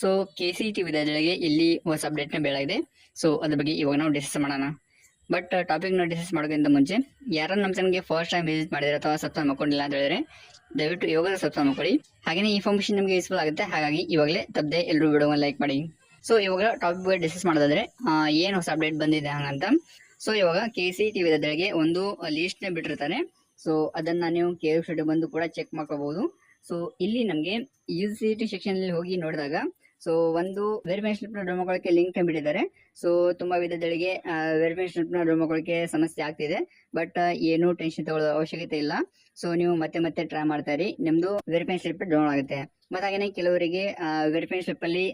So KCET ವಿದ್ಯಾರ್ಥಿಗಳಿಗೆ ಇಲ್ಲಿ ಹೊಸ ಅಪ್ಡೇಟ್ನ ಬೆಳಗಿದೆ. ಸೊ ಅದ್ರ ಬಗ್ಗೆ ಇವಾಗ ನಾವು ಡಿಸ್ಕಸ್ ಮಾಡೋಣ. ಬಟ್ ಟಾಪಿಕ್ನ ಡಿಸ್ಕಸ್ ಮಾಡೋಕ್ಕಿಂತ ಮುಂಚೆ ಯಾರು ನಮ್ಮ ಚಾನಲ್ಗೆ ಫಸ್ಟ್ ಟೈಮ್ ವಿಸಿಟ್ ಮಾಡಿದ್ರೆ ಅಥವಾ ಸಬ್ಸ್ಕ್ರೈಬ್ ಮಾಡ್ಕೊಂಡಿಲ್ಲ ಅಂತ ಹೇಳಿದ್ರೆ ದಯವಿಟ್ಟು ಇವಾಗ ಸಬ್ಸ್ಕ್ರೈಬ್ ಮಾಡ್ಕೊಳ್ಳಿ. ಹಾಗೆಯೇ ಇನ್ಫಾರ್ಮೇಷನ್ ನಿಮಗೆ ಯೂಸ್ಫುಲ್ ಆಗುತ್ತೆ, ಹಾಗಾಗಿ ಇವಾಗಲೇ ತಪ್ಪದೆ ಎಲ್ಲರೂ ವಿಡಿಯೋನ ಲೈಕ್ ಮಾಡಿ. ಸೊ ಇವಾಗ ಟಾಪಿಕ್ ಬಗ್ಗೆ ಡಿಸ್ಕಸ್ ಮಾಡೋದಾದ್ರೆ ಏನು ಹೊಸ ಅಪ್ಡೇಟ್ ಬಂದಿದೆ ಹಂಗಂತ. ಸೊ ಇವಾಗ KCET ವಿದ್ಯಾರ್ಥಿಗಳಿಗೆ ಒಂದು ಲೀಸ್ಟ್ನ ಬಿಟ್ಟಿರ್ತಾರೆ. ಸೊ ಅದನ್ನ ನೀವು KFCT ಬಂದು ಕೂಡ ಚೆಕ್ ಮಾಡ್ಕೋಬಹುದು. ಸೊ ಇಲ್ಲಿ ನಮಗೆ UGC ಸೆಕ್ಷನ್ ಅಲ್ಲಿ ಹೋಗಿ ನೋಡಿದಾಗ ಸೊ ಒಂದು ವೆರಿಫಿಕೇಶನ್ ಸ್ಲಿಪ್ ನ ಡೌನ್ಲೋಡ್ ಮಾಡೋಕೆ ಲಿಂಕ್ ಬಿಟ್ಟಿದ್ದಾರೆ. ಸೊ ತುಂಬಾ ವಿದ್ಯಾರ್ಥಿಗಳಿಗೆ ವೆರಿಫಿಕೇಶನ್ ಸ್ಲಿಪ್ ನ ಡೌನ್ಲೋಡ್ ಮಾಡೋಕೆ ಸಮಸ್ಯೆ ಆಗ್ತಿದೆ. ಬಟ್ ಏನು ಟೆನ್ಷನ್ ತಗೊಳ್ಳೋ ಅವಶ್ಯಕತೆ ಇಲ್ಲ. ಸೊ ನೀವು ಮತ್ತೆ ಟ್ರೈ ಮಾಡ್ತಾ ಇರಿ, ನಿಮ್ದು ವೆರಿಫಿಕೇಶನ್ ಸ್ಲಿಪ್ ಡೌನ್ಲೋಡ್ ಆಗುತ್ತೆ. ಮತ್ತೆ ಹಾಗೇನೆ ಕೆಲವರಿಗೆ ವೆರಿಫಿಕೇಶನ್ ಸ್ಲಿಪ್ ಅಲ್ಲಿ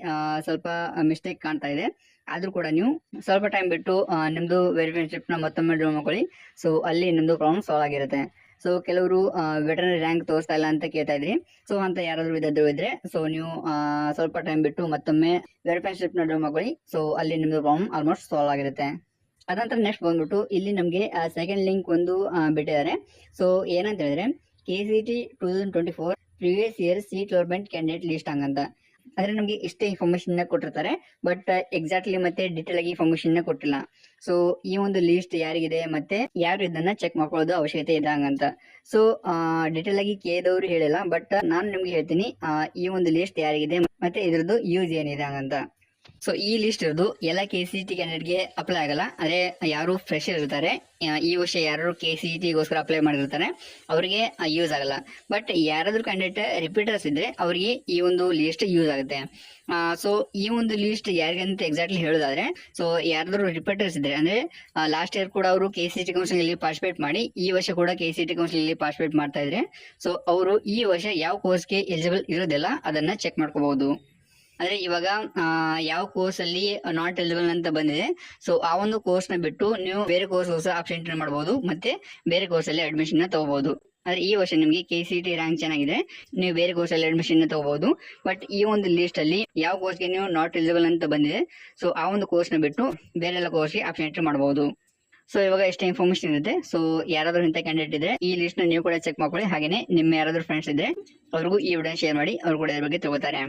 ಸ್ವಲ್ಪ ಮಿಸ್ಟೇಕ್ ಕಾಣ್ತಾ ಇದೆ. ಆದ್ರೂ ಕೂಡ ನೀವು ಸ್ವಲ್ಪ ಟೈಮ್ ಬಿಟ್ಟು ನಿಮ್ದು ವೆರಿಫಿಕೇಶನ್ ಸ್ಲಿಪ್ ನ ಮತ್ತೊಮ್ಮೆ ಡೌನ್ಲೋಡ್ ಮಾಡ್ಕೊಳ್ಳಿ. ಸೊ ಅಲ್ಲಿ ನಿಮ್ದು ಪ್ರಾಬ್ಲಮ್ ಸಾಲ್ವ್ ಆಗಿರುತ್ತೆ. ಸೊ ಕೆಲವರು ವೆಟರ್ನರಿ ರ್ಯಾಂಕ್ ತೋರಿಸ್ತಾ ಇಲ್ಲ ಅಂತ ಕೇಳ್ತಾ ಇದ್ರಿ. ಸೊ ಅಂತ ಯಾರಾದ್ರೂ ವಿದ್ಯಾರ್ಥಿಗಳು ಇದ್ರೆ ಸೊ ನೀವು ಸ್ವಲ್ಪ ಟೈಮ್ ಬಿಟ್ಟು ಮತ್ತೊಮ್ಮೆ ವೆರಿಫಿಕೇಶನ್ ಸ್ಲಿಪ್ ನ ಡೌನ್ಲೋಡ್ ಮಾಡ್ಕೊಳ್ಳಿ. ಸೊ ಅಲ್ಲಿ ನಿಮ್ದು ಪ್ರಾಬ್ಲಮ್ ಆಲ್ಮೋಸ್ಟ್ ಸಾಲ್ವ್ ಆಗಿರುತ್ತೆ. ಅದಂತರ ನೆಕ್ಸ್ಟ್ ಬಂದ್ಬಿಟ್ಟು ಇಲ್ಲಿ ನಮಗೆ ಸೆಕೆಂಡ್ ಲಿಂಕ್ ಒಂದು ಬಿಟ್ಟಿದ್ದಾರೆ. ಸೊ ಏನಂತ ಹೇಳಿದ್ರೆ KCET 2024 previous year seat allotment candidate list ಹಂಗಂತ. ಅಂದ್ರೆ ನಮಗೆ ಇಷ್ಟೇ ಇನ್ಫಾರ್ಮೇಶನ್ ಕೊಟ್ಟಿರ್ತಾರೆ, ಬಟ್ ಎಕ್ಸಾಕ್ಟ್ಲಿ ಮತ್ತೆ ಡೀಟೇಲ್ ಆಗಿ ಇನ್ಫಾರ್ಮೇಶನ್ ಕೊಟ್ಟಿಲ್ಲ. ಸೊ ಈ ಒಂದು ಲಿಸ್ಟ್ ಯಾರಿಗಿದೆ ಮತ್ತೆ ಯಾರು ಇದನ್ನ ಚೆಕ್ ಮಾಡ್ಕೊಳ್ಳೋದು ಅವಶ್ಯಕತೆ ಇದೆ ಹಂಗಂತ. ಸೊ ಡೀಟೇಲ್ ಆಗಿ ಕೇಳಿದವರು ಹೇಳಿಲ್ಲ, ಬಟ್ ನಾನು ನಿಮ್ಗೆ ಹೇಳ್ತೀನಿ ಈ ಒಂದು ಲಿಸ್ಟ್ ಯಾರಿಗಿದೆ ಮತ್ತೆ ಇದ್ರದ್ದು ಯೂಸ್ ಏನಿದೆ ಹಂಗಂತ. ಸೊ ಈ ಲಿಸ್ಟ್ ಇರೋದು ಎಲ್ಲ KCET ಕ್ಯಾಂಡಿಡೇಟ್ಗೆ ಅಪ್ಲೈ ಆಗಲ್ಲ. ಅಂದ್ರೆ ಯಾರು ಫ್ರೆಶರ್ ಇರ್ತಾರೆ, ಈ ವರ್ಷ ಯಾರು KCET ಗೋಸ್ಕರ ಅಪ್ಲೈ ಮಾಡಿರ್ತಾರೆ ಅವರಿಗೆ ಯೂಸ್ ಆಗಲ್ಲ. ಬಟ್ ಯಾರಾದ್ರೂ ಕ್ಯಾಂಡಿಡೇಟ್ ರಿಪೀಟರ್ಸ್ ಇದ್ರೆ ಅವರಿಗೆ ಈ ಒಂದು ಲಿಸ್ಟ್ ಯೂಸ್ ಆಗುತ್ತೆ. ಸೊ ಈ ಒಂದು ಲಿಸ್ಟ್ ಯಾರಿಗಂತ ಎಕ್ಸಾಕ್ಟ್ಲಿ ಹೇಳೋದಾದ್ರೆ, ಸೊ ಯಾರಾದ್ರೂ ರಿಪೀಟರ್ಸ್ ಇದ್ರೆ ಅಂದ್ರೆ ಲಾಸ್ಟ್ ಇಯರ್ ಕೂಡ ಅವರು KCET ಕೌನ್ಸಿಲಿಂಗ್ ಅಲ್ಲಿ ಪಾರ್ಟಿಸಿಪೇಟ್ ಮಾಡಿ ಈ ವರ್ಷ ಕೂಡ KCET ಕೌನ್ಸಿಲಿಂಗ್ ಅಲ್ಲಿ ಪಾರ್ಟಿಸಿಪೇಟ್ ಮಾಡ್ತಾ ಇದ್ರೆ ಸೊ ಅವರು ಈ ವರ್ಷ ಯಾವ ಕೋರ್ಸ್ಗೆ ಎಲಿಜಿಬಲ್ ಇರೋದಿಲ್ಲ ಅದನ್ನ ಚೆಕ್ ಮಾಡ್ಕೋಬಹುದು. ಅಂದ್ರೆ ಇವಾಗ ಯಾವ ಕೋರ್ಸ್ ಅಲ್ಲಿ ನಾಟ್ ಎಲಿಜಿಬಲ್ ಅಂತ ಬಂದಿದೆ, ಸೊ ಆ ಒಂದು ಕೋರ್ಸ್ ನ ಬಿಟ್ಟು ನೀವು ಬೇರೆ ಕೋರ್ಸ್ ಆಪ್ಷನ್ ಎಂಟ್ರಿ ಮಾಡಬಹುದು, ಮತ್ತೆ ಬೇರೆ ಕೋರ್ಸ್ ಅಲ್ಲಿ ಅಡ್ಮಿಷನ್ ನ ತಗೋಬಹುದು. ಆದ್ರೆ ಈ ವರ್ಷ ನಿಮಗೆ KCET ರ್ಯಾಂಕ್ ಚೆನ್ನಾಗಿದೆ, ನೀವು ಬೇರೆ ಕೋರ್ಸ್ ಅಲ್ಲಿ ಅಡ್ಮಿಷನ್ ನ ತಗೋಬಹುದು. ಬಟ್ ಈ ಒಂದು ಲಿಸ್ಟ್ ಅಲ್ಲಿ ಯಾವ ಕೋರ್ಸ್ಗೆ ನೀವು ನಾಟ್ ಎಲಿಜಿಬಲ್ ಅಂತ ಬಂದಿದೆ, ಸೊ ಆ ಒಂದು ಕೋರ್ಸ್ ನ ಬಿಟ್ಟು ಬೇರೆ ಎಲ್ಲ ಕೋರ್ಸ್ಗೆ ಆಪ್ಷನ್ ಎಂಟ್ರಿ ಮಾಡಬಹುದು. ಸೊ ಇವಾಗ ಎಷ್ಟೇ ಇನ್ಫಾರ್ಮೇಶನ್ ಇರುತ್ತೆ. ಸೊ ಯಾರಾದ್ರೂ ಇಂಥ ಕ್ಯಾಂಡಿಡೇಟ್ ಇದ್ರೆ ಈ ಲಿಸ್ಟ್ ನ ನೀವು ಕೂಡ ಚೆಕ್ ಮಾಡ್ಕೊಳ್ಳಿ. ಹಾಗೇನೆ ನಿಮ್ಮ ಯಾರಾದ್ರೂ ಫ್ರೆಂಡ್ಸ್ ಇದ್ರೆ ಅವ್ರಿಗೂ ಈ ವಿಡಿಯೋ ಶೇರ್ ಮಾಡಿ, ಅವ್ರು ಕೂಡ ಇದ್ರ ಬಗ್ಗೆ ತಗೋತಾರೆ.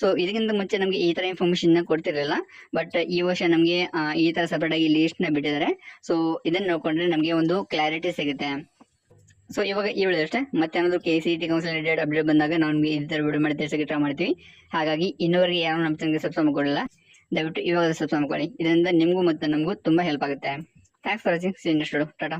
ಸೊ ಇದಕ್ಕಿಂತ ಮುಂಚೆ ನಮಗೆ ಈ ತರ ಇನ್ಫಾರ್ಮೇಶನ್ ಕೊಡ್ತಿರ್ಲಿಲ್ಲ, ಬಟ್ ಈ ವರ್ಷ ನಮಗೆ ಈ ತರ ಸಪರೇಟ್ ಆಗಿ ಲಿಸ್ಟ್ ನ ಬಿಟ್ಟಿದ್ದಾರೆ. ಸೊ ಇದನ್ನ ನೋಡ್ಕೊಂಡ್ರೆ ನಮಗೆ ಒಂದು ಕ್ಲಾರಿಟಿ ಸಿಗುತ್ತೆ. ಸೊ ಇವಾಗ ಈ ವಿಡಿಯೋ ಅಷ್ಟೇ. ಮತ್ತೆ ಏನಾದ್ರು KCET ಕೌನ್ಸಿಲ್ ರಿಲೇಟೆಡ್ ಅಪ್ಡೇಟ್ ಬಂದಾಗ ನಾವು ಈ ತರ ವಿಡಿಯೋ ಮಾಡಿ ತಿಳಿಸಕ್ಕೆ ಟ್ರೈ ಮಾಡ್ತೀವಿ. ಹಾಗಾಗಿ ಇನ್ನೊವರೆಗೆ ಯಾರು ನಮ್ಮ ಚಾನಲ್ಗೆ ಸಬ್ಸ್ಕ್ರೈಬ್ ಮಾಡ್ಕೊಳ್ಳಲ್ಲ, ದಯವಿಟ್ಟು ಇವಾಗ ಸಬ್ಸ್ಕ್ರೈಬ್ ಮಾಡ್ಕೊಳ್ಳಿ. ಇದರಿಂದ ನಿಮಗೂ ಮತ್ತೆ ನಮಗೂ ತುಂಬಾ ಹೆಲ್ಪ್ ಆಗುತ್ತೆ. Thanks for watching. See you next video. Tata.